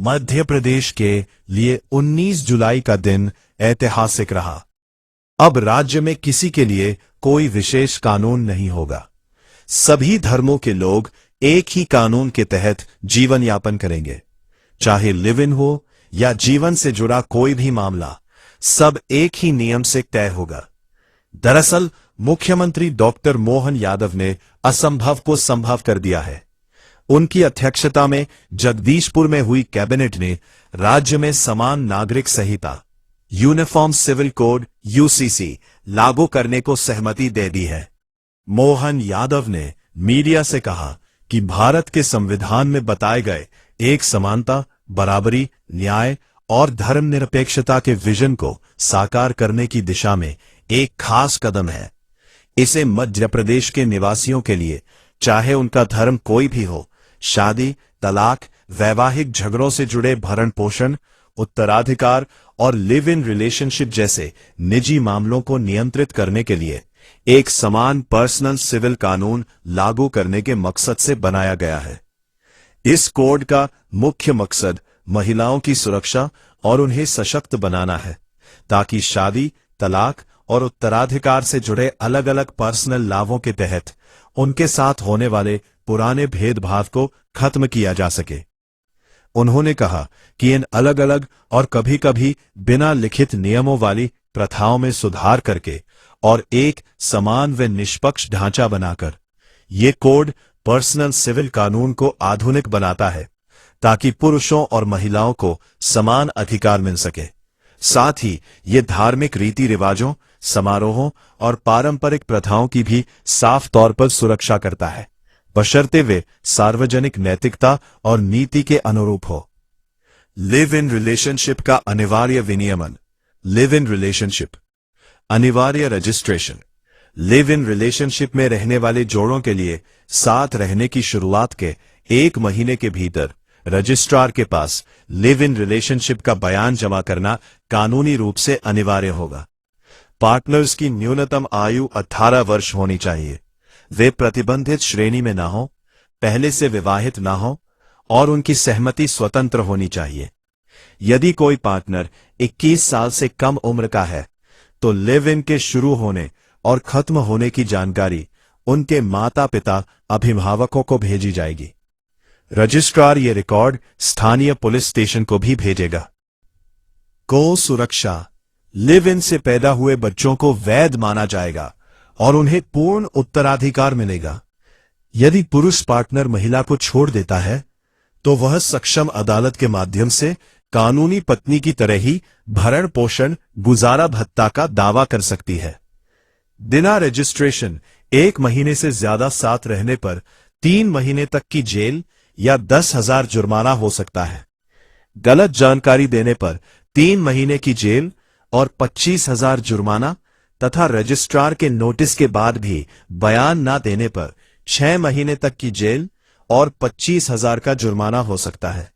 मध्य प्रदेश के लिए 19 जुलाई का दिन ऐतिहासिक रहा। अब राज्य में किसी के लिए कोई विशेष कानून नहीं होगा। सभी धर्मों के लोग एक ही कानून के तहत जीवन यापन करेंगे। चाहे लिव इन हो या जीवन से जुड़ा कोई भी मामला, सब एक ही नियम से तय होगा। दरअसल मुख्यमंत्री डॉक्टर मोहन यादव ने असंभव को संभव कर दिया है। उनकी अध्यक्षता में जगदीशपुर में हुई कैबिनेट ने राज्य में समान नागरिक संहिता यूनिफॉर्म सिविल कोड यूसीसी लागू करने को सहमति दे दी है। मोहन यादव ने मीडिया से कहा कि भारत के संविधान में बताए गए एक समानता, बराबरी, न्याय और धर्मनिरपेक्षता के विजन को साकार करने की दिशा में एक खास कदम है। इसे मध्य प्रदेश के निवासियों के लिए, चाहे उनका धर्म कोई भी हो, शादी, तलाक, वैवाहिक झगड़ों से जुड़े भरण पोषण, उत्तराधिकार और लिव इन रिलेशनशिप जैसे निजी मामलों को नियंत्रित करने के लिए एक समान पर्सनल सिविल कानून लागू करने के मकसद से बनाया गया है। इस कोड का मुख्य मकसद महिलाओं की सुरक्षा और उन्हें सशक्त बनाना है, ताकि शादी, तलाक और उत्तराधिकार से जुड़े अलग अलग पर्सनल लाभों के तहत उनके साथ होने वाले पुराने भेदभाव को खत्म किया जा सके। उन्होंने कहा कि इन अलग अलग और कभी कभी बिना लिखित नियमों वाली प्रथाओं में सुधार करके और एक समान व निष्पक्ष ढांचा बनाकर ये कोड पर्सनल सिविल कानून को आधुनिक बनाता है, ताकि पुरुषों और महिलाओं को समान अधिकार मिल सके। साथ ही ये धार्मिक रीति रिवाजों, समारोहों और पारंपरिक प्रथाओं की भी साफ तौर पर सुरक्षा करता है, बशर्ते वे सार्वजनिक नैतिकता और नीति के अनुरूप हो। लिव इन रिलेशनशिप का अनिवार्य विनियमन। लिव इन रिलेशनशिप अनिवार्य रजिस्ट्रेशन। लिव इन रिलेशनशिप में रहने वाले जोड़ों के लिए साथ रहने की शुरुआत के 1 महीने के भीतर रजिस्ट्रार के पास लिव इन रिलेशनशिप का बयान जमा करना कानूनी रूप से अनिवार्य होगा। पार्टनर्स की न्यूनतम आयु 18 वर्ष होनी चाहिए। वे प्रतिबंधित श्रेणी में ना हो, पहले से विवाहित ना हो और उनकी सहमति स्वतंत्र होनी चाहिए। यदि कोई पार्टनर 21 साल से कम उम्र का है तो लिव इन के शुरू होने और खत्म होने की जानकारी उनके माता पिता अभिभावकों को भेजी जाएगी। रजिस्ट्रार ये रिकॉर्ड स्थानीय पुलिस स्टेशन को भी भेजेगा। गो सुरक्षा। लिव इन से पैदा हुए बच्चों को वैध माना जाएगा और उन्हें पूर्ण उत्तराधिकार मिलेगा। यदि पुरुष पार्टनर महिला को छोड़ देता है तो वह सक्षम अदालत के माध्यम से कानूनी पत्नी की तरह ही भरण पोषण, गुजारा भत्ता का दावा कर सकती है। बिना रजिस्ट्रेशन 1 महीने से ज्यादा साथ रहने पर 3 महीने तक की जेल या 10,000 जुर्माना हो सकता है। गलत जानकारी देने पर 3 महीने की जेल और 25,000 जुर्माना तथा रजिस्ट्रार के नोटिस के बाद भी बयान न देने पर 6 महीने तक की जेल और 25,000 का जुर्माना हो सकता है।